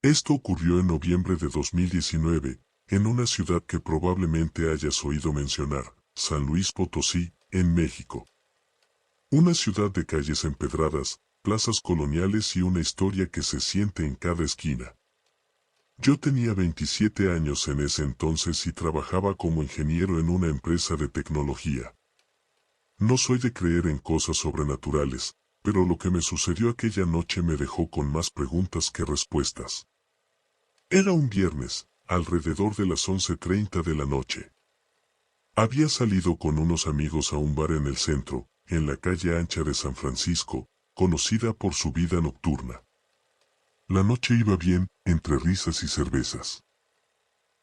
Esto ocurrió en noviembre de 2019, en una ciudad que probablemente hayas oído mencionar, San Luis Potosí, en México. Una ciudad de calles empedradas, plazas coloniales y una historia que se siente en cada esquina. Yo tenía 27 años en ese entonces y trabajaba como ingeniero en una empresa de tecnología. No soy de creer en cosas sobrenaturales, pero lo que me sucedió aquella noche me dejó con más preguntas que respuestas. Era un viernes, alrededor de las 11:30 de la noche. Había salido con unos amigos a un bar en el centro, en la calle ancha de San Francisco, conocida por su vida nocturna. La noche iba bien, entre risas y cervezas.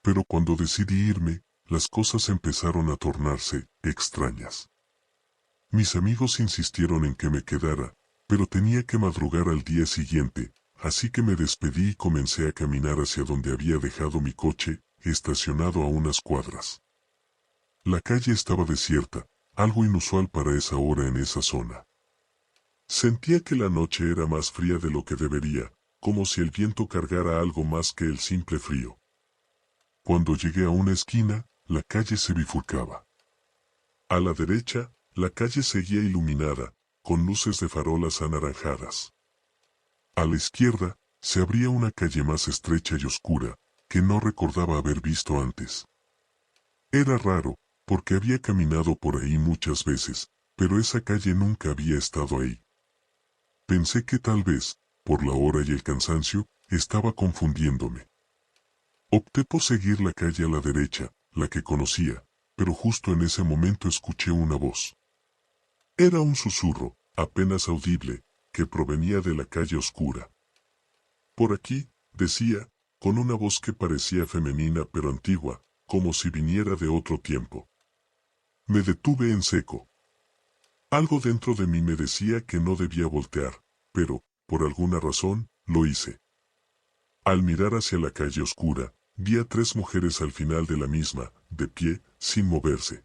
Pero cuando decidí irme, las cosas empezaron a tornarse extrañas. Mis amigos insistieron en que me quedara, pero tenía que madrugar al día siguiente, así que me despedí y comencé a caminar hacia donde había dejado mi coche, estacionado a unas cuadras. La calle estaba desierta, algo inusual para esa hora en esa zona. Sentía que la noche era más fría de lo que debería, como si el viento cargara algo más que el simple frío. Cuando llegué a una esquina, la calle se bifurcaba. A la derecha, la calle seguía iluminada, con luces de farolas anaranjadas. A la izquierda, se abría una calle más estrecha y oscura, que no recordaba haber visto antes. Era raro, porque había caminado por ahí muchas veces, pero esa calle nunca había estado ahí. Pensé que tal vez, por la hora y el cansancio, estaba confundiéndome. Opté por seguir la calle a la derecha, la que conocía, pero justo en ese momento escuché una voz. Era un susurro, apenas audible, que provenía de la calle oscura. Por aquí, decía, con una voz que parecía femenina pero antigua, como si viniera de otro tiempo. Me detuve en seco. Algo dentro de mí me decía que no debía voltear, pero, por alguna razón, lo hice. Al mirar hacia la calle oscura, vi a 3 mujeres al final de la misma, de pie, sin moverse.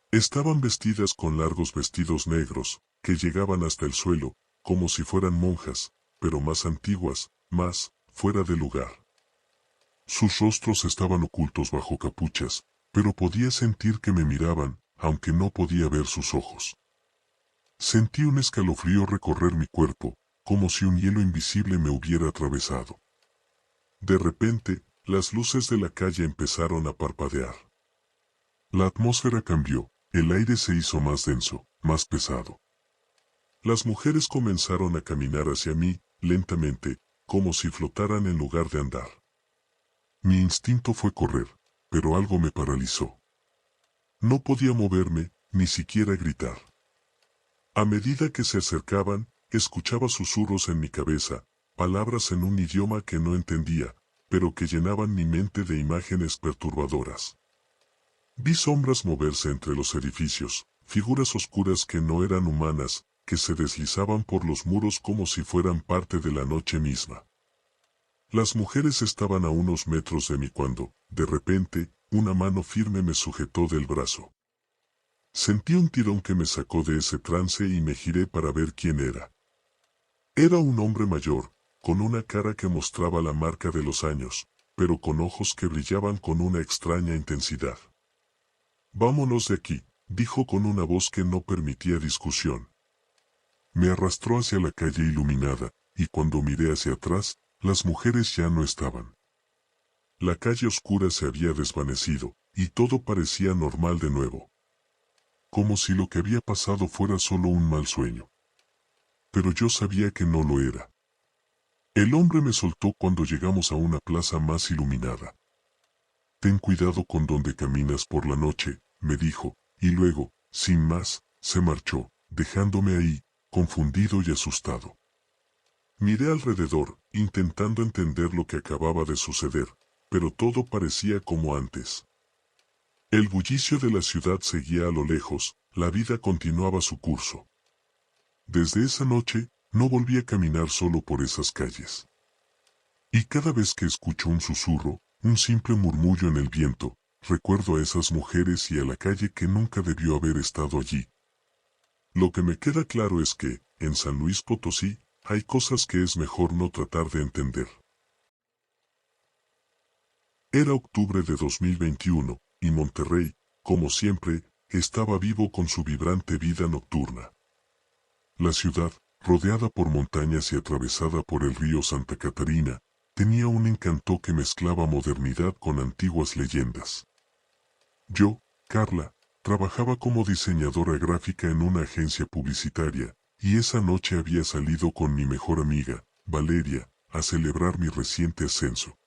Estaban vestidas con largos vestidos negros, que llegaban hasta el suelo, como si fueran monjas, pero más antiguas, más, fuera de lugar. Sus rostros estaban ocultos bajo capuchas, pero podía sentir que me miraban, aunque no podía ver sus ojos. Sentí un escalofrío recorrer mi cuerpo, como si un hielo invisible me hubiera atravesado. De repente, las luces de la calle empezaron a parpadear. La atmósfera cambió, el aire se hizo más denso, más pesado. Las mujeres comenzaron a caminar hacia mí, lentamente, como si flotaran en lugar de andar. Mi instinto fue correr, pero algo me paralizó. No podía moverme, ni siquiera gritar. A medida que se acercaban, escuchaba susurros en mi cabeza, palabras en un idioma que no entendía, pero que llenaban mi mente de imágenes perturbadoras. Vi sombras moverse entre los edificios, figuras oscuras que no eran humanas, que se deslizaban por los muros como si fueran parte de la noche misma. Las mujeres estaban a unos metros de mí cuando, de repente, una mano firme me sujetó del brazo. Sentí un tirón que me sacó de ese trance y me giré para ver quién era. Era un hombre mayor, con una cara que mostraba la marca de los años, pero con ojos que brillaban con una extraña intensidad. «Vámonos de aquí», dijo con una voz que no permitía discusión. Me arrastró hacia la calle iluminada, y cuando miré hacia atrás, las mujeres ya no estaban. La calle oscura se había desvanecido, y todo parecía normal de nuevo. Como si lo que había pasado fuera solo un mal sueño. Pero yo sabía que no lo era. El hombre me soltó cuando llegamos a una plaza más iluminada. «Ten cuidado con donde caminas por la noche», me dijo, y luego, sin más, se marchó, dejándome ahí, confundido y asustado. Miré alrededor, intentando entender lo que acababa de suceder, pero todo parecía como antes. El bullicio de la ciudad seguía a lo lejos, la vida continuaba su curso. Desde esa noche, no volví a caminar solo por esas calles. Y cada vez que escucho un susurro, un simple murmullo en el viento, recuerdo a esas mujeres y a la calle que nunca debió haber estado allí. Lo que me queda claro es que, en San Luis Potosí, hay cosas que es mejor no tratar de entender. Era octubre de 2021, y Monterrey, como siempre, estaba vivo con su vibrante vida nocturna. La ciudad, rodeada por montañas y atravesada por el río Santa Catarina, tenía un encanto que mezclaba modernidad con antiguas leyendas. Yo, Carla, trabajaba como diseñadora gráfica en una agencia publicitaria, y esa noche había salido con mi mejor amiga, Valeria, a celebrar mi reciente ascenso.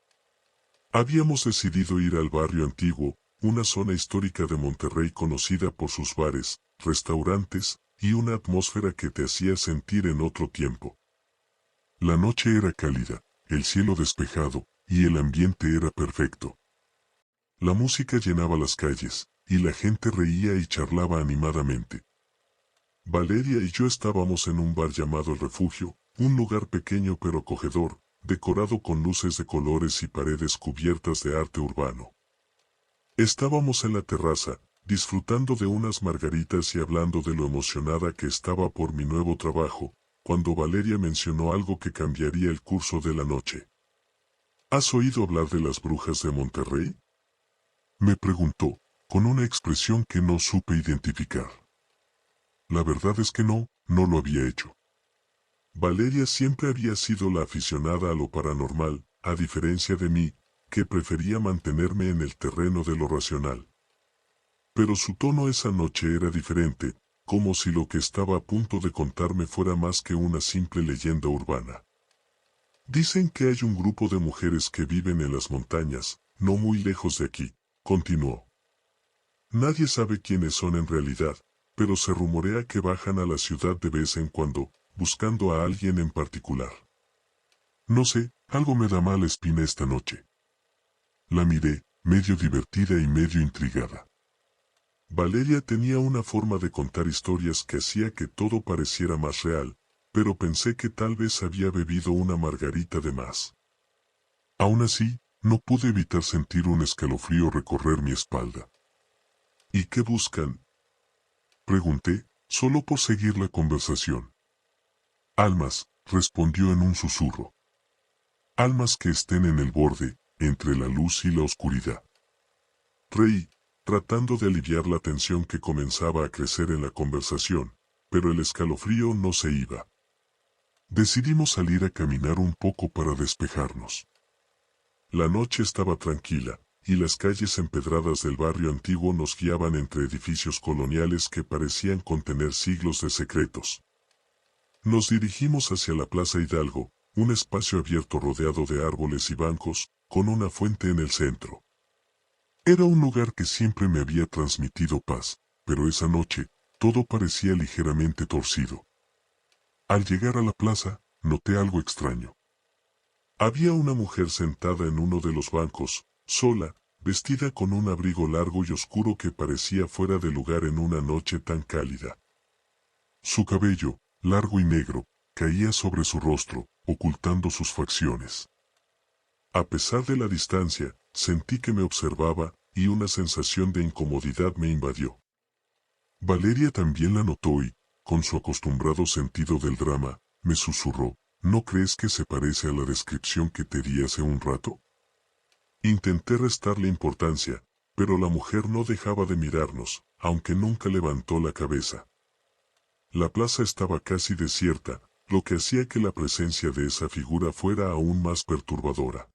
Habíamos decidido ir al barrio antiguo, una zona histórica de Monterrey conocida por sus bares, restaurantes, y una atmósfera que te hacía sentir en otro tiempo. La noche era cálida, el cielo despejado, y el ambiente era perfecto. La música llenaba las calles, y la gente reía y charlaba animadamente. Valeria y yo estábamos en un bar llamado El Refugio, un lugar pequeño pero acogedor, decorado con luces de colores y paredes cubiertas de arte urbano. Estábamos en la terraza, disfrutando de unas margaritas y hablando de lo emocionada que estaba por mi nuevo trabajo, cuando Valeria mencionó algo que cambiaría el curso de la noche. ¿Has oído hablar de las brujas de Monterrey?, me preguntó, con una expresión que no supe identificar. La verdad es que no lo había hecho. Valeria siempre había sido la aficionada a lo paranormal, a diferencia de mí, que prefería mantenerme en el terreno de lo racional. Pero su tono esa noche era diferente, como si lo que estaba a punto de contarme fuera más que una simple leyenda urbana. Dicen que hay un grupo de mujeres que viven en las montañas, no muy lejos de aquí, continuó. Nadie sabe quiénes son en realidad, pero se rumorea que bajan a la ciudad de vez en cuando, buscando a alguien en particular. No sé, algo me da mala espina esta noche. La miré, medio divertida y medio intrigada. Valeria tenía una forma de contar historias que hacía que todo pareciera más real, pero pensé que tal vez había bebido una margarita de más. Aún así, no pude evitar sentir un escalofrío recorrer mi espalda. ¿Y qué buscan?, pregunté, solo por seguir la conversación. Almas, respondió en un susurro. Almas que estén en el borde, entre la luz y la oscuridad. Reí, tratando de aliviar la tensión que comenzaba a crecer en la conversación, pero el escalofrío no se iba. Decidimos salir a caminar un poco para despejarnos. La noche estaba tranquila, y las calles empedradas del barrio antiguo nos guiaban entre edificios coloniales que parecían contener siglos de secretos. Nos dirigimos hacia la Plaza Hidalgo, un espacio abierto rodeado de árboles y bancos, con una fuente en el centro. Era un lugar que siempre me había transmitido paz, pero esa noche, todo parecía ligeramente torcido. Al llegar a la plaza, noté algo extraño. Había una mujer sentada en uno de los bancos, sola, vestida con un abrigo largo y oscuro que parecía fuera de lugar en una noche tan cálida. Su cabello, largo y negro, caía sobre su rostro, ocultando sus facciones. A pesar de la distancia, sentí que me observaba, y una sensación de incomodidad me invadió. Valeria también la notó y, con su acostumbrado sentido del drama, me susurró, ¿no crees que se parece a la descripción que te di hace un rato? Intenté restarle importancia, pero la mujer no dejaba de mirarnos, aunque nunca levantó la cabeza. La plaza estaba casi desierta, lo que hacía que la presencia de esa figura fuera aún más perturbadora.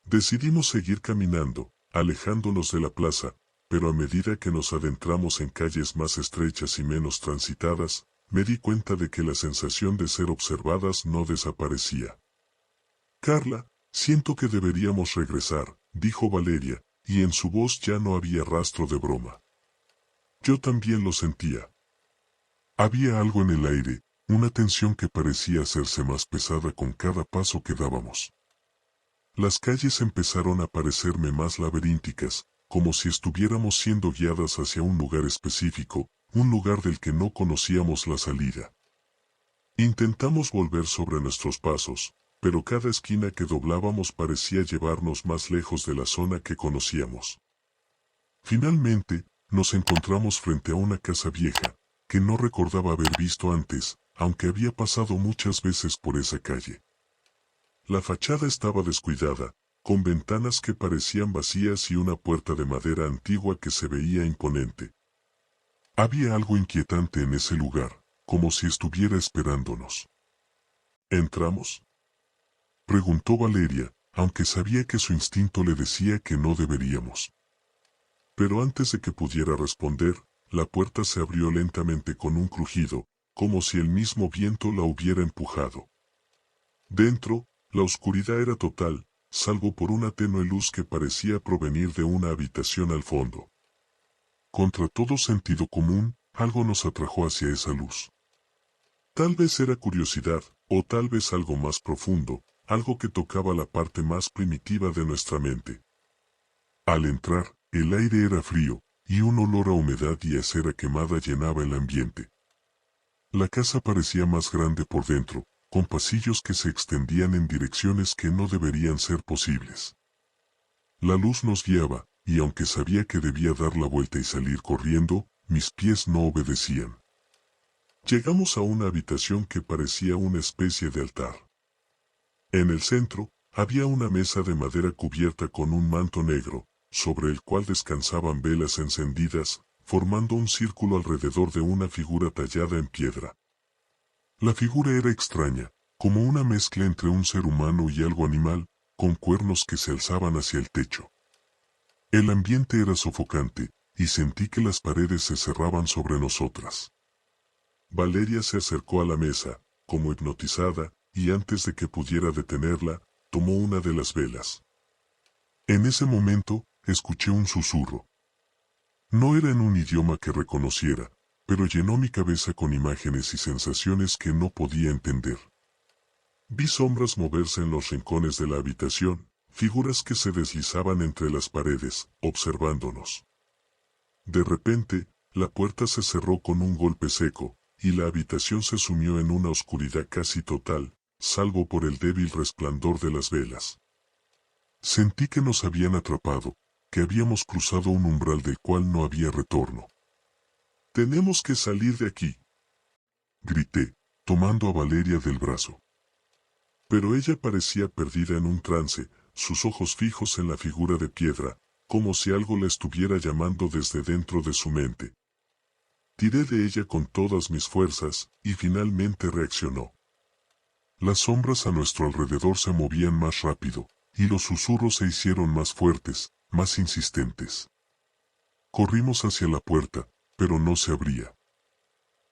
Decidimos seguir caminando, alejándonos de la plaza, pero a medida que nos adentramos en calles más estrechas y menos transitadas, me di cuenta de que la sensación de ser observadas no desaparecía. Carla, siento que deberíamos regresar, dijo Valeria, y en su voz ya no había rastro de broma. Yo también lo sentía. Había algo en el aire, una tensión que parecía hacerse más pesada con cada paso que dábamos. Las calles empezaron a parecerme más laberínticas, como si estuviéramos siendo guiadas hacia un lugar específico, un lugar del que no conocíamos la salida. Intentamos volver sobre nuestros pasos, pero cada esquina que doblábamos parecía llevarnos más lejos de la zona que conocíamos. Finalmente, nos encontramos frente a una casa vieja, que no recordaba haber visto antes, aunque había pasado muchas veces por esa calle. La fachada estaba descuidada, con ventanas que parecían vacías y una puerta de madera antigua que se veía imponente. Había algo inquietante en ese lugar, como si estuviera esperándonos. ¿Entramos?, preguntó Valeria, aunque sabía que su instinto le decía que no deberíamos. Pero antes de que pudiera responder, la puerta se abrió lentamente con un crujido, como si el mismo viento la hubiera empujado. Dentro, la oscuridad era total, salvo por una tenue luz que parecía provenir de una habitación al fondo. Contra todo sentido común, algo nos atrajo hacia esa luz. Tal vez era curiosidad, o tal vez algo más profundo, algo que tocaba la parte más primitiva de nuestra mente. Al entrar, el aire era frío, y un olor a humedad y a cera quemada llenaba el ambiente. La casa parecía más grande por dentro, con pasillos que se extendían en direcciones que no deberían ser posibles. La luz nos guiaba, y aunque sabía que debía dar la vuelta y salir corriendo, mis pies no obedecían. Llegamos a una habitación que parecía una especie de altar. En el centro, había una mesa de madera cubierta con un manto negro, sobre el cual descansaban velas encendidas, formando un círculo alrededor de una figura tallada en piedra. La figura era extraña, como una mezcla entre un ser humano y algo animal, con cuernos que se alzaban hacia el techo. El ambiente era sofocante, y sentí que las paredes se cerraban sobre nosotras. Valeria se acercó a la mesa, como hipnotizada, y antes de que pudiera detenerla, tomó una de las velas. En ese momento, escuché un susurro. No era en un idioma que reconociera, pero llenó mi cabeza con imágenes y sensaciones que no podía entender. Vi sombras moverse en los rincones de la habitación, figuras que se deslizaban entre las paredes, observándonos. De repente, la puerta se cerró con un golpe seco, y la habitación se sumió en una oscuridad casi total, salvo por el débil resplandor de las velas. Sentí que nos habían atrapado, que habíamos cruzado un umbral del cual no había retorno. «Tenemos que salir de aquí», grité, tomando a Valeria del brazo. Pero ella parecía perdida en un trance, sus ojos fijos en la figura de piedra, como si algo la estuviera llamando desde dentro de su mente. Tiré de ella con todas mis fuerzas, y finalmente reaccionó. Las sombras a nuestro alrededor se movían más rápido, y los susurros se hicieron más fuertes, más insistentes. Corrimos hacia la puerta, pero no se abría.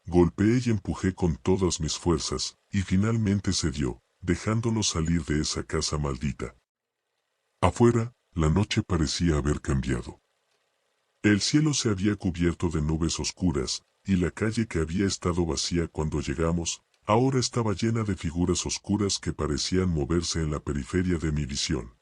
Golpeé y empujé con todas mis fuerzas, y finalmente cedió, dejándonos salir de esa casa maldita. Afuera, la noche parecía haber cambiado. El cielo se había cubierto de nubes oscuras, y la calle que había estado vacía cuando llegamos, ahora estaba llena de figuras oscuras que parecían moverse en la periferia de mi visión.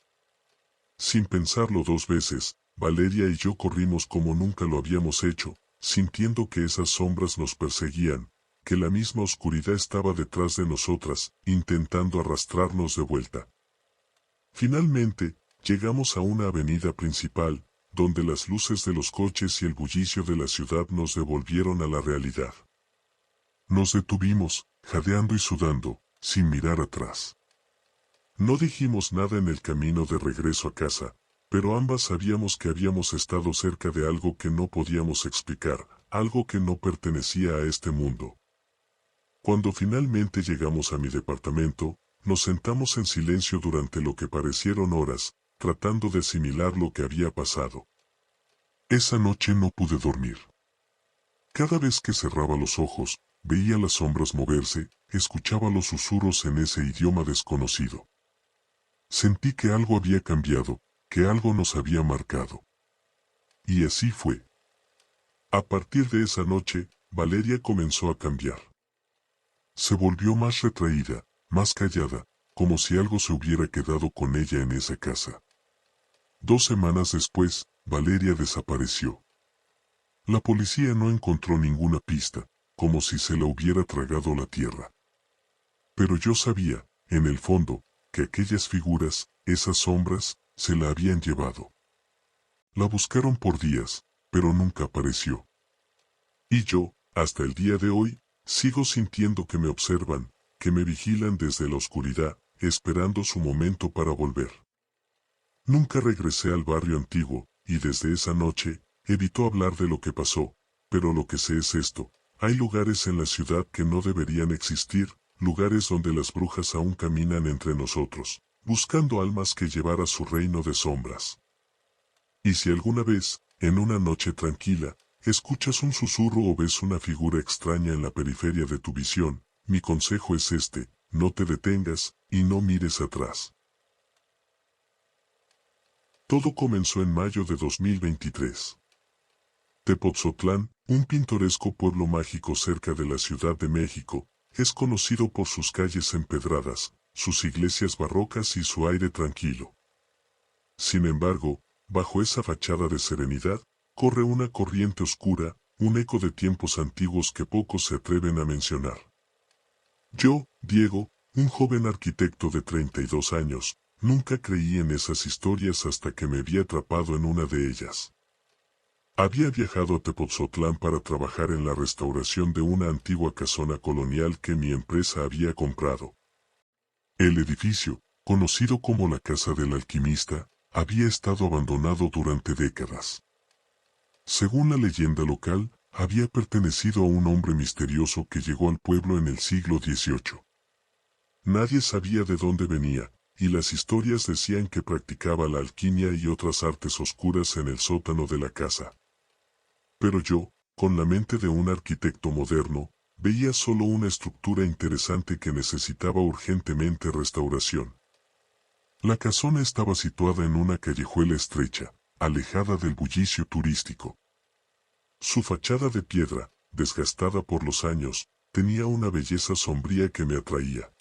Sin pensarlo dos veces, Valeria y yo corrimos como nunca lo habíamos hecho, sintiendo que esas sombras nos perseguían, que la misma oscuridad estaba detrás de nosotras, intentando arrastrarnos de vuelta. Finalmente, llegamos a una avenida principal, donde las luces de los coches y el bullicio de la ciudad nos devolvieron a la realidad. Nos detuvimos, jadeando y sudando, sin mirar atrás. No dijimos nada en el camino de regreso a casa, pero ambas sabíamos que habíamos estado cerca de algo que no podíamos explicar, algo que no pertenecía a este mundo. Cuando finalmente llegamos a mi departamento, nos sentamos en silencio durante lo que parecieron horas, tratando de asimilar lo que había pasado. Esa noche no pude dormir. Cada vez que cerraba los ojos, veía las sombras moverse, escuchaba los susurros en ese idioma desconocido. Sentí que algo había cambiado, que algo nos había marcado. Y así fue. A partir de esa noche, Valeria comenzó a cambiar. Se volvió más retraída, más callada, como si algo se hubiera quedado con ella en esa casa. 2 semanas después, Valeria desapareció. La policía no encontró ninguna pista, como si se la hubiera tragado la tierra. Pero yo sabía, en el fondo, que aquellas figuras, esas sombras, se la habían llevado. La buscaron por días, pero nunca apareció. Y yo, hasta el día de hoy, sigo sintiendo que me observan, que me vigilan desde la oscuridad, esperando su momento para volver. Nunca regresé al barrio antiguo, y desde esa noche, evitó hablar de lo que pasó, pero lo que sé es esto: hay lugares en la ciudad que no deberían existir, lugares donde las brujas aún caminan entre nosotros, buscando almas que llevar a su reino de sombras. Y si alguna vez, en una noche tranquila, escuchas un susurro o ves una figura extraña en la periferia de tu visión, mi consejo es este: no te detengas, y no mires atrás. Todo comenzó en mayo de 2023. Tepoztlán, un pintoresco pueblo mágico cerca de la Ciudad de México, es conocido por sus calles empedradas, sus iglesias barrocas y su aire tranquilo. Sin embargo, bajo esa fachada de serenidad, corre una corriente oscura, un eco de tiempos antiguos que pocos se atreven a mencionar. Yo, Diego, un joven arquitecto de 32 años, nunca creí en esas historias hasta que me vi atrapado en una de ellas. Había viajado a Tepoztlán para trabajar en la restauración de una antigua casona colonial que mi empresa había comprado. El edificio, conocido como la Casa del Alquimista, había estado abandonado durante décadas. Según la leyenda local, había pertenecido a un hombre misterioso que llegó al pueblo en el siglo XVIII. Nadie sabía de dónde venía, y las historias decían que practicaba la alquimia y otras artes oscuras en el sótano de la casa. Pero yo, con la mente de un arquitecto moderno, veía solo una estructura interesante que necesitaba urgentemente restauración. La casona estaba situada en una callejuela estrecha, alejada del bullicio turístico. Su fachada de piedra, desgastada por los años, tenía una belleza sombría que me atraía.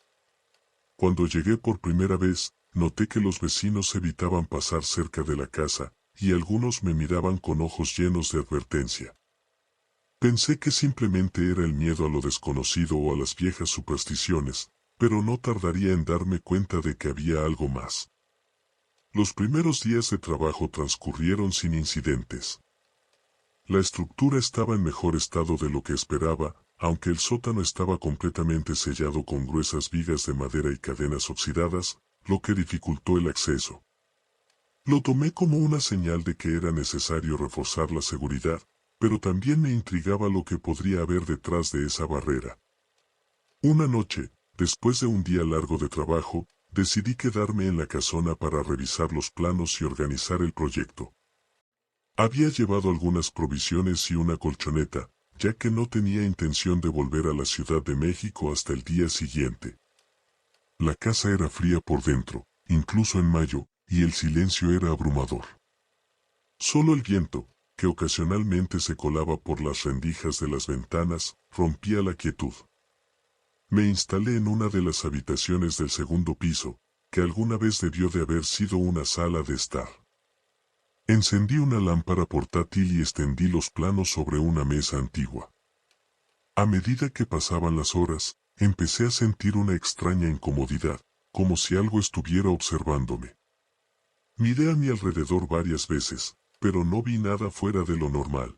Cuando llegué por primera vez, noté que los vecinos evitaban pasar cerca de la casa, y algunos me miraban con ojos llenos de advertencia. Pensé que simplemente era el miedo a lo desconocido o a las viejas supersticiones, pero no tardaría en darme cuenta de que había algo más. Los primeros días de trabajo transcurrieron sin incidentes. La estructura estaba en mejor estado de lo que esperaba, aunque el sótano estaba completamente sellado con gruesas vigas de madera y cadenas oxidadas, lo que dificultó el acceso. Lo tomé como una señal de que era necesario reforzar la seguridad, pero también me intrigaba lo que podría haber detrás de esa barrera. Una noche, después de un día largo de trabajo, decidí quedarme en la casona para revisar los planos y organizar el proyecto. Había llevado algunas provisiones y una colchoneta, ya que no tenía intención de volver a la Ciudad de México hasta el día siguiente. La casa era fría por dentro, incluso en mayo, y el silencio era abrumador. Solo el viento, que ocasionalmente se colaba por las rendijas de las ventanas, rompía la quietud. Me instalé en una de las habitaciones del segundo piso, que alguna vez debió de haber sido una sala de estar. Encendí una lámpara portátil y extendí los planos sobre una mesa antigua. A medida que pasaban las horas, empecé a sentir una extraña incomodidad, como si algo estuviera observándome. Miré a mi alrededor varias veces, pero no vi nada fuera de lo normal.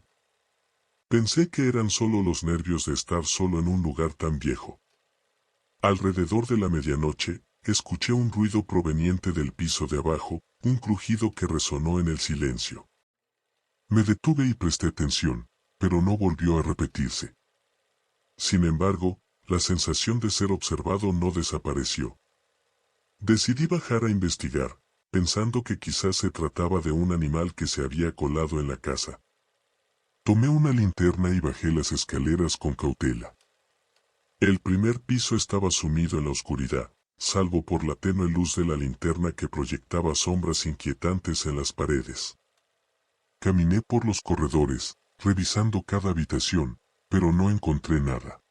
Pensé que eran solo los nervios de estar solo en un lugar tan viejo. Alrededor de la medianoche, escuché un ruido proveniente del piso de abajo, un crujido que resonó en el silencio. Me detuve y presté atención, pero no volvió a repetirse. Sin embargo, la sensación de ser observado no desapareció. Decidí bajar a investigar, pensando que quizás se trataba de un animal que se había colado en la casa. Tomé una linterna y bajé las escaleras con cautela. El primer piso estaba sumido en la oscuridad, salvo por la tenue luz de la linterna que proyectaba sombras inquietantes en las paredes. Caminé por los corredores, revisando cada habitación, pero no encontré nada.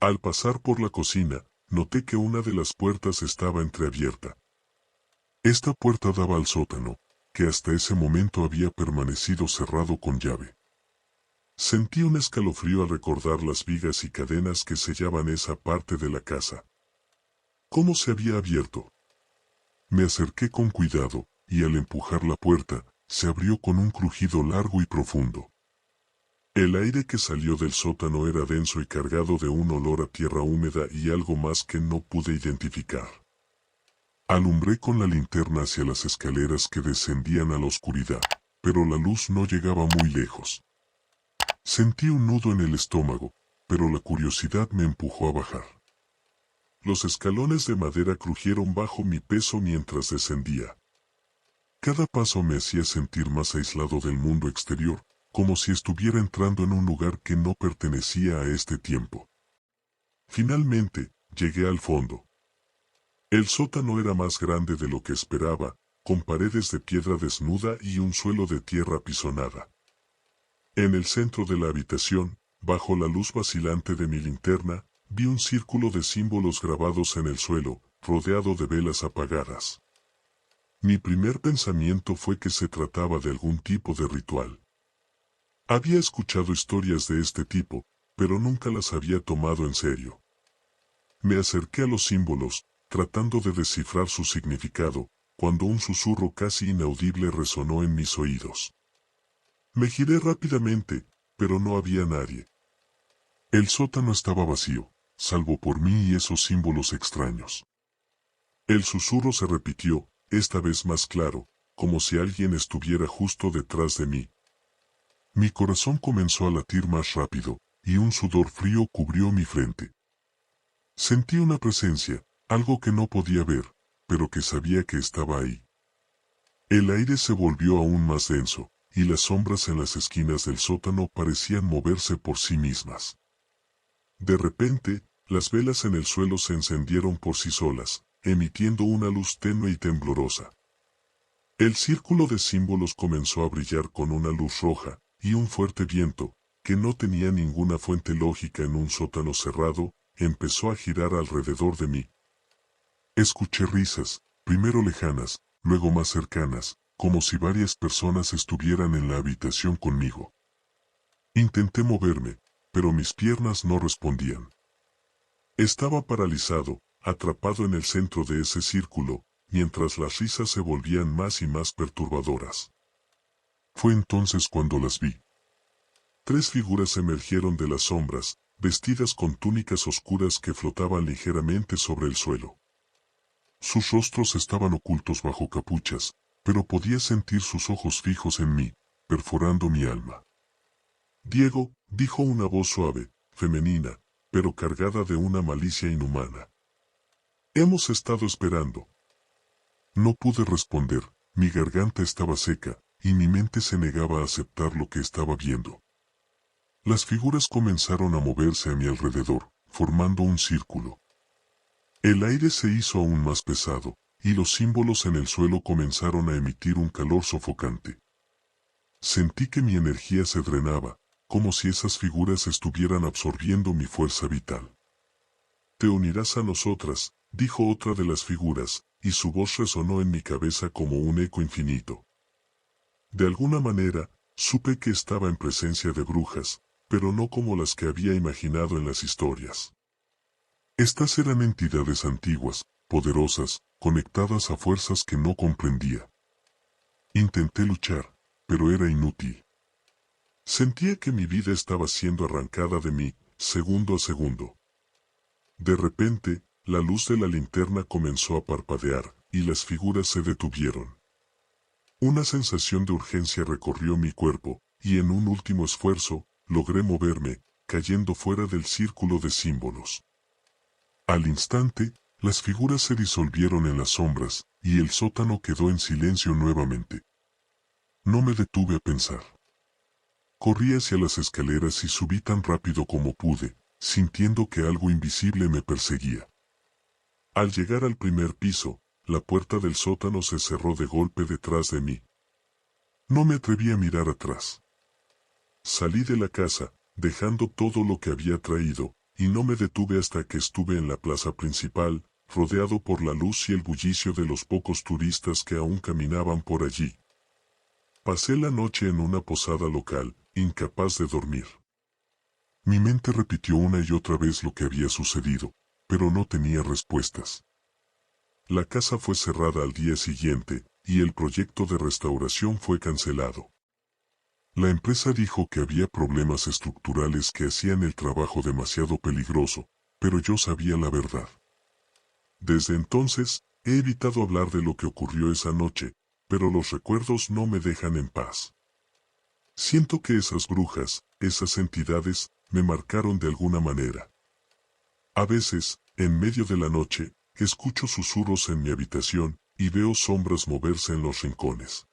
Al pasar por la cocina, noté que una de las puertas estaba entreabierta. Esta puerta daba al sótano, que hasta ese momento había permanecido cerrado con llave. Sentí un escalofrío al recordar las vigas y cadenas que sellaban esa parte de la casa. ¿Cómo se había abierto? Me acerqué con cuidado, y al empujar la puerta, se abrió con un crujido largo y profundo. El aire que salió del sótano era denso y cargado de un olor a tierra húmeda y algo más que no pude identificar. Alumbré con la linterna hacia las escaleras que descendían a la oscuridad, pero la luz no llegaba muy lejos. Sentí un nudo en el estómago, pero la curiosidad me empujó a bajar. Los escalones de madera crujieron bajo mi peso mientras descendía. Cada paso me hacía sentir más aislado del mundo exterior, como si estuviera entrando en un lugar que no pertenecía a este tiempo. Finalmente, llegué al fondo. El sótano era más grande de lo que esperaba, con paredes de piedra desnuda y un suelo de tierra apisonada. En el centro de la habitación, bajo la luz vacilante de mi linterna, vi un círculo de símbolos grabados en el suelo, rodeado de velas apagadas. Mi primer pensamiento fue que se trataba de algún tipo de ritual. Había escuchado historias de este tipo, pero nunca las había tomado en serio. Me acerqué a los símbolos, tratando de descifrar su significado, cuando un susurro casi inaudible resonó en mis oídos. Me giré rápidamente, pero no había nadie. El sótano estaba vacío, salvo por mí y esos símbolos extraños. El susurro se repitió, esta vez más claro, como si alguien estuviera justo detrás de mí. Mi corazón comenzó a latir más rápido, y un sudor frío cubrió mi frente. Sentí una presencia, algo que no podía ver, pero que sabía que estaba ahí. El aire se volvió aún más denso, y las sombras en las esquinas del sótano parecían moverse por sí mismas. De repente, las velas en el suelo se encendieron por sí solas, emitiendo una luz tenue y temblorosa. El círculo de símbolos comenzó a brillar con una luz roja, y un fuerte viento, que no tenía ninguna fuente lógica en un sótano cerrado, empezó a girar alrededor de mí. Escuché risas, primero lejanas, luego más cercanas, como si varias personas estuvieran en la habitación conmigo. Intenté moverme, pero mis piernas no respondían. Estaba paralizado, atrapado en el centro de ese círculo, mientras las risas se volvían más y más perturbadoras. Fue entonces cuando las vi. 3 figuras emergieron de las sombras, vestidas con túnicas oscuras que flotaban ligeramente sobre el suelo. Sus rostros estaban ocultos bajo capuchas, pero podía sentir sus ojos fijos en mí, perforando mi alma. Diego, dijo una voz suave, femenina, pero cargada de una malicia inhumana. Hemos estado esperando. No pude responder, mi garganta estaba seca, y mi mente se negaba a aceptar lo que estaba viendo. Las figuras comenzaron a moverse a mi alrededor, formando un círculo. El aire se hizo aún más pesado, y los símbolos en el suelo comenzaron a emitir un calor sofocante. Sentí que mi energía se drenaba, como si esas figuras estuvieran absorbiendo mi fuerza vital. Te unirás a nosotras, dijo otra de las figuras, y su voz resonó en mi cabeza como un eco infinito. De alguna manera, supe que estaba en presencia de brujas, pero no como las que había imaginado en las historias. Estas eran entidades antiguas, poderosas, conectadas a fuerzas que no comprendía. Intenté luchar, pero era inútil. Sentía que mi vida estaba siendo arrancada de mí, segundo a segundo. De repente, la luz de la linterna comenzó a parpadear, y las figuras se detuvieron. Una sensación de urgencia recorrió mi cuerpo, y en un último esfuerzo, logré moverme, cayendo fuera del círculo de símbolos. Al instante, las figuras se disolvieron en las sombras, y el sótano quedó en silencio nuevamente. No me detuve a pensar. Corrí hacia las escaleras y subí tan rápido como pude, sintiendo que algo invisible me perseguía. Al llegar al primer piso, la puerta del sótano se cerró de golpe detrás de mí. No me atreví a mirar atrás. Salí de la casa, dejando todo lo que había traído, y no me detuve hasta que estuve en la plaza principal, rodeado por la luz y el bullicio de los pocos turistas que aún caminaban por allí. Pasé la noche en una posada local, incapaz de dormir. Mi mente repitió una y otra vez lo que había sucedido, pero no tenía respuestas. La casa fue cerrada al día siguiente, y el proyecto de restauración fue cancelado. La empresa dijo que había problemas estructurales que hacían el trabajo demasiado peligroso, pero yo sabía la verdad. Desde entonces, He evitado hablar de lo que ocurrió esa noche, pero los recuerdos no me dejan en paz. Siento que esas brujas, esas entidades, me marcaron de alguna manera. A veces, en medio de la noche, escucho susurros en mi habitación y veo sombras moverse en los rincones.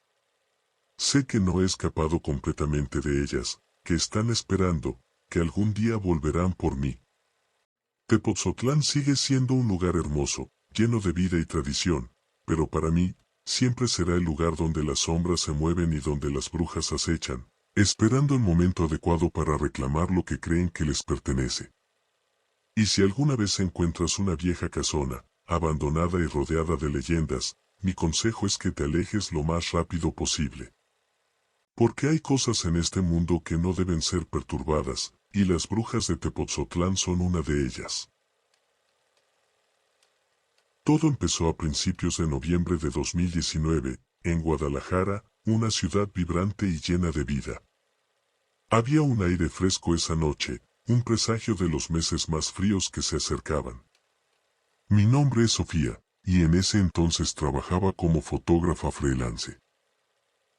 Sé que no he escapado completamente de ellas, que están esperando, que algún día volverán por mí. Tepoztlán sigue siendo un lugar hermoso, lleno de vida y tradición, pero para mí, siempre será el lugar donde las sombras se mueven y donde las brujas acechan, esperando el momento adecuado para reclamar lo que creen que les pertenece. Y si alguna vez encuentras una vieja casona, abandonada y rodeada de leyendas, mi consejo es que te alejes lo más rápido posible. Porque hay cosas en este mundo que no deben ser perturbadas, y las brujas de Tepoztlán son una de ellas. Todo empezó a principios de noviembre de 2019, en Guadalajara, una ciudad vibrante y llena de vida. Había un aire fresco esa noche, un presagio de los meses más fríos que se acercaban. Mi nombre es Sofía, y en ese entonces trabajaba como fotógrafa freelance.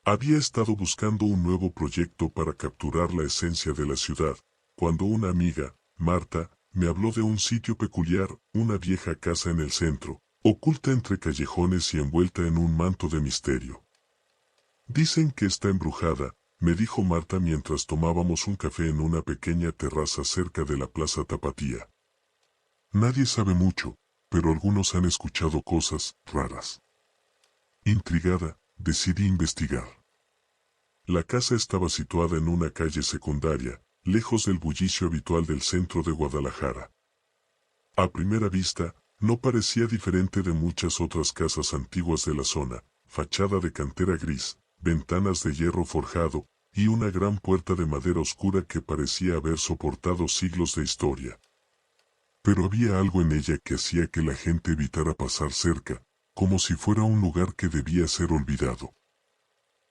Había estado buscando un nuevo proyecto para capturar la esencia de la ciudad, cuando una amiga, Marta, me habló de un sitio peculiar, una vieja casa en el centro, oculta entre callejones y envuelta en un manto de misterio. Dicen que está embrujada, me dijo Marta mientras tomábamos un café en una pequeña terraza cerca de la Plaza Tapatía. Nadie sabe mucho, pero algunos han escuchado cosas raras. Intrigada, decidí investigar. La casa estaba situada en una calle secundaria, lejos del bullicio habitual del centro de Guadalajara. A primera vista, no parecía diferente de muchas otras casas antiguas de la zona, fachada de cantera gris, ventanas de hierro forjado, y una gran puerta de madera oscura que parecía haber soportado siglos de historia. Pero había algo en ella que hacía que la gente evitara pasar cerca, como si fuera un lugar que debía ser olvidado.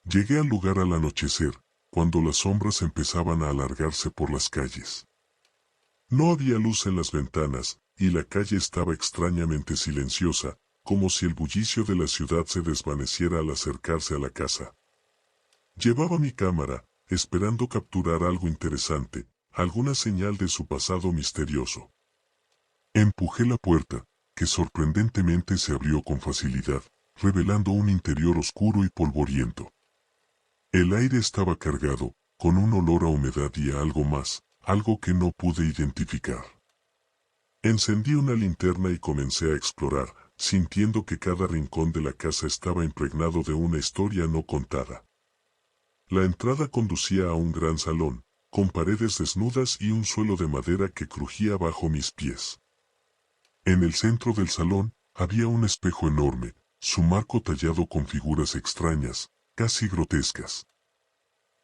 Llegué al lugar al anochecer, cuando las sombras empezaban a alargarse por las calles. No había luz en las ventanas, y la calle estaba extrañamente silenciosa, como si el bullicio de la ciudad se desvaneciera al acercarse a la casa. Llevaba mi cámara, esperando capturar algo interesante, alguna señal de su pasado misterioso. Empujé la puerta, que sorprendentemente se abrió con facilidad, revelando un interior oscuro y polvoriento. El aire estaba cargado, con un olor a humedad y a algo más, algo que no pude identificar. Encendí una linterna y comencé a explorar, sintiendo que cada rincón de la casa estaba impregnado de una historia no contada. La entrada conducía a un gran salón, con paredes desnudas y un suelo de madera que crujía bajo mis pies. En el centro del salón, había un espejo enorme, su marco tallado con figuras extrañas, casi grotescas.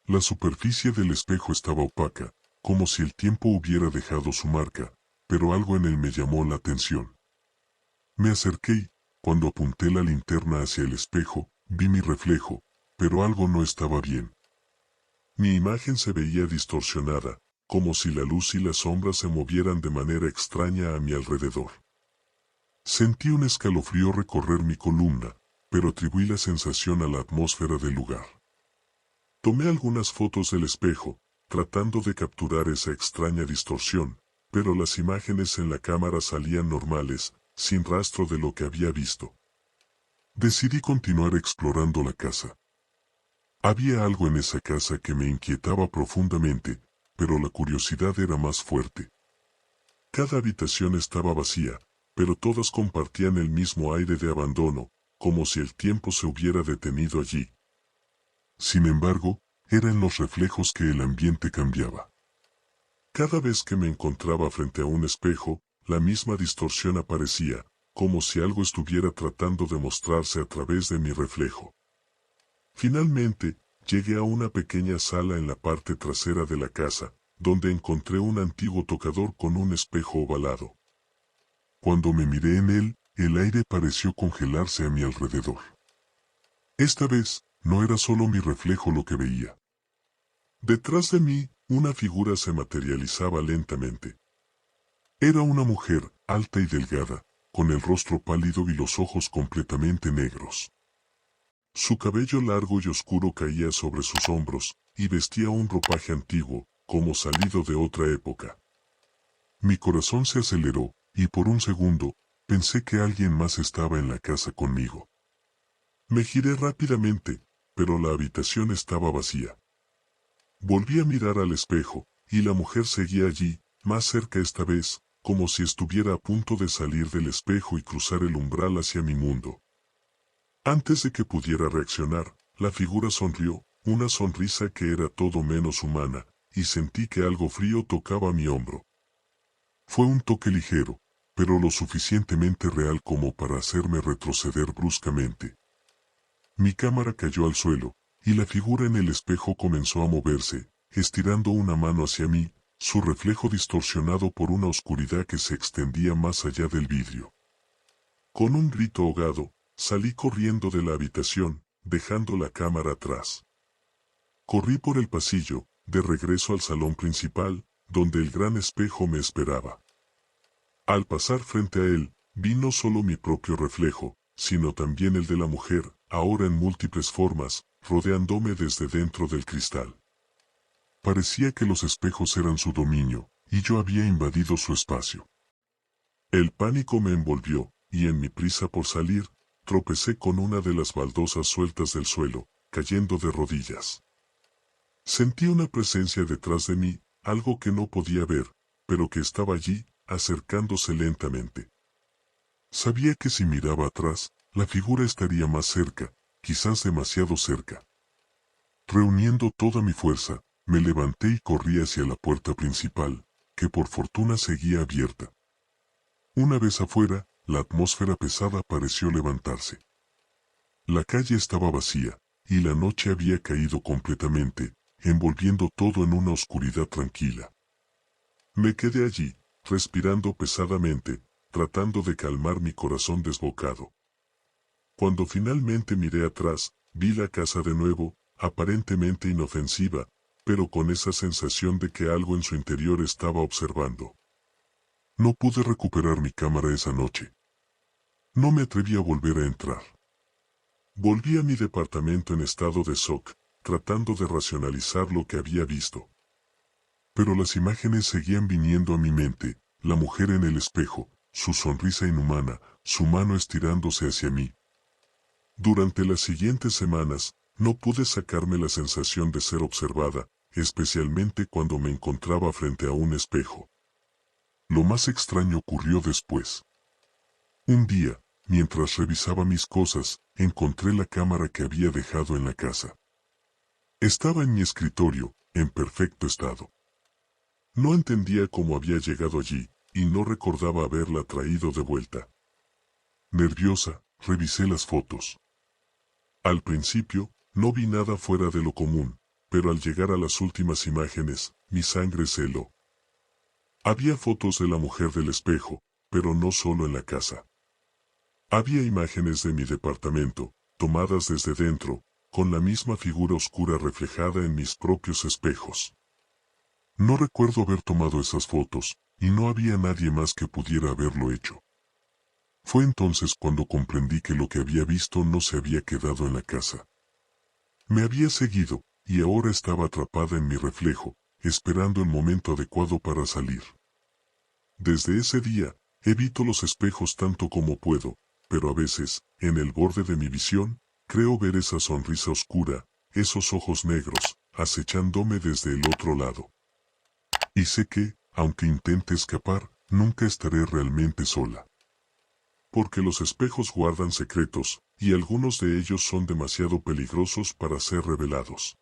La superficie del espejo estaba opaca, como si el tiempo hubiera dejado su marca, pero algo en él me llamó la atención. Me acerqué y, cuando apunté la linterna hacia el espejo, vi mi reflejo, pero algo no estaba bien. Mi imagen se veía distorsionada, como si la luz y la sombra se movieran de manera extraña a mi alrededor. Sentí un escalofrío recorrer mi columna, pero atribuí la sensación a la atmósfera del lugar. Tomé algunas fotos del espejo, tratando de capturar esa extraña distorsión, pero las imágenes en la cámara salían normales, sin rastro de lo que había visto. Decidí continuar explorando la casa. Había algo en esa casa que me inquietaba profundamente, pero la curiosidad era más fuerte. Cada habitación estaba vacía, pero todas compartían el mismo aire de abandono, como si el tiempo se hubiera detenido allí. Sin embargo, era en los reflejos que el ambiente cambiaba. Cada vez que me encontraba frente a un espejo, la misma distorsión aparecía, como si algo estuviera tratando de mostrarse a través de mi reflejo. Finalmente, llegué a una pequeña sala en la parte trasera de la casa, donde encontré un antiguo tocador con un espejo ovalado. Cuando me miré en él, el aire pareció congelarse a mi alrededor. Esta vez, no era solo mi reflejo lo que veía. Detrás de mí, una figura se materializaba lentamente. Era una mujer, alta y delgada, con el rostro pálido y los ojos completamente negros. Su cabello largo y oscuro caía sobre sus hombros, y vestía un ropaje antiguo, como salido de otra época. Mi corazón se aceleró, y por un segundo, pensé que alguien más estaba en la casa conmigo. Me giré rápidamente, pero la habitación estaba vacía. Volví a mirar al espejo, y la mujer seguía allí, más cerca esta vez, como si estuviera a punto de salir del espejo y cruzar el umbral hacia mi mundo. Antes de que pudiera reaccionar, la figura sonrió, una sonrisa que era todo menos humana, y sentí que algo frío tocaba mi hombro. Fue un toque ligero, pero lo suficientemente real como para hacerme retroceder bruscamente. Mi cámara cayó al suelo, y la figura en el espejo comenzó a moverse, estirando una mano hacia mí, su reflejo distorsionado por una oscuridad que se extendía más allá del vidrio. Con un grito ahogado, salí corriendo de la habitación, dejando la cámara atrás. Corrí por el pasillo, de regreso al salón principal, donde el gran espejo me esperaba. Al pasar frente a él, vi no solo mi propio reflejo, sino también el de la mujer, ahora en múltiples formas, rodeándome desde dentro del cristal. Parecía que los espejos eran su dominio, y yo había invadido su espacio. El pánico me envolvió, y en mi prisa por salir, tropecé con una de las baldosas sueltas del suelo, cayendo de rodillas. Sentí una presencia detrás de mí, algo que no podía ver, pero que estaba allí, acercándose lentamente. Sabía que si miraba atrás, la figura estaría más cerca, quizás demasiado cerca. Reuniendo toda mi fuerza, me levanté y corrí hacia la puerta principal, que por fortuna seguía abierta. Una vez afuera, la atmósfera pesada pareció levantarse. La calle estaba vacía, y la noche había caído completamente, envolviendo todo en una oscuridad tranquila. Me quedé allí, respirando pesadamente, tratando de calmar mi corazón desbocado. Cuando finalmente miré atrás, vi la casa de nuevo, aparentemente inofensiva, pero con esa sensación de que algo en su interior estaba observando. No pude recuperar mi cámara esa noche. No me atreví a volver a entrar. Volví a mi departamento en estado de shock, tratando de racionalizar lo que había visto. Pero las imágenes seguían viniendo a mi mente, la mujer en el espejo, su sonrisa inhumana, su mano estirándose hacia mí. Durante las siguientes semanas, no pude sacarme la sensación de ser observada, especialmente cuando me encontraba frente a un espejo. Lo más extraño ocurrió después. Un día, mientras revisaba mis cosas, encontré la cámara que había dejado en la casa. Estaba en mi escritorio, en perfecto estado. No entendía cómo había llegado allí, y no recordaba haberla traído de vuelta. Nerviosa, revisé las fotos. Al principio, no vi nada fuera de lo común, pero al llegar a las últimas imágenes, mi sangre se heló. Había fotos de la mujer del espejo, pero no solo en la casa. Había imágenes de mi departamento, tomadas desde dentro, con la misma figura oscura reflejada en mis propios espejos. No recuerdo haber tomado esas fotos, y no había nadie más que pudiera haberlo hecho. Fue entonces cuando comprendí que lo que había visto no se había quedado en la casa. Me había seguido, y ahora estaba atrapada en mi reflejo, esperando el momento adecuado para salir. Desde ese día, evito los espejos tanto como puedo, pero a veces, en el borde de mi visión, creo ver esa sonrisa oscura, esos ojos negros, acechándome desde el otro lado. Y sé que, aunque intente escapar, nunca estaré realmente sola. Porque los espejos guardan secretos, y algunos de ellos son demasiado peligrosos para ser revelados.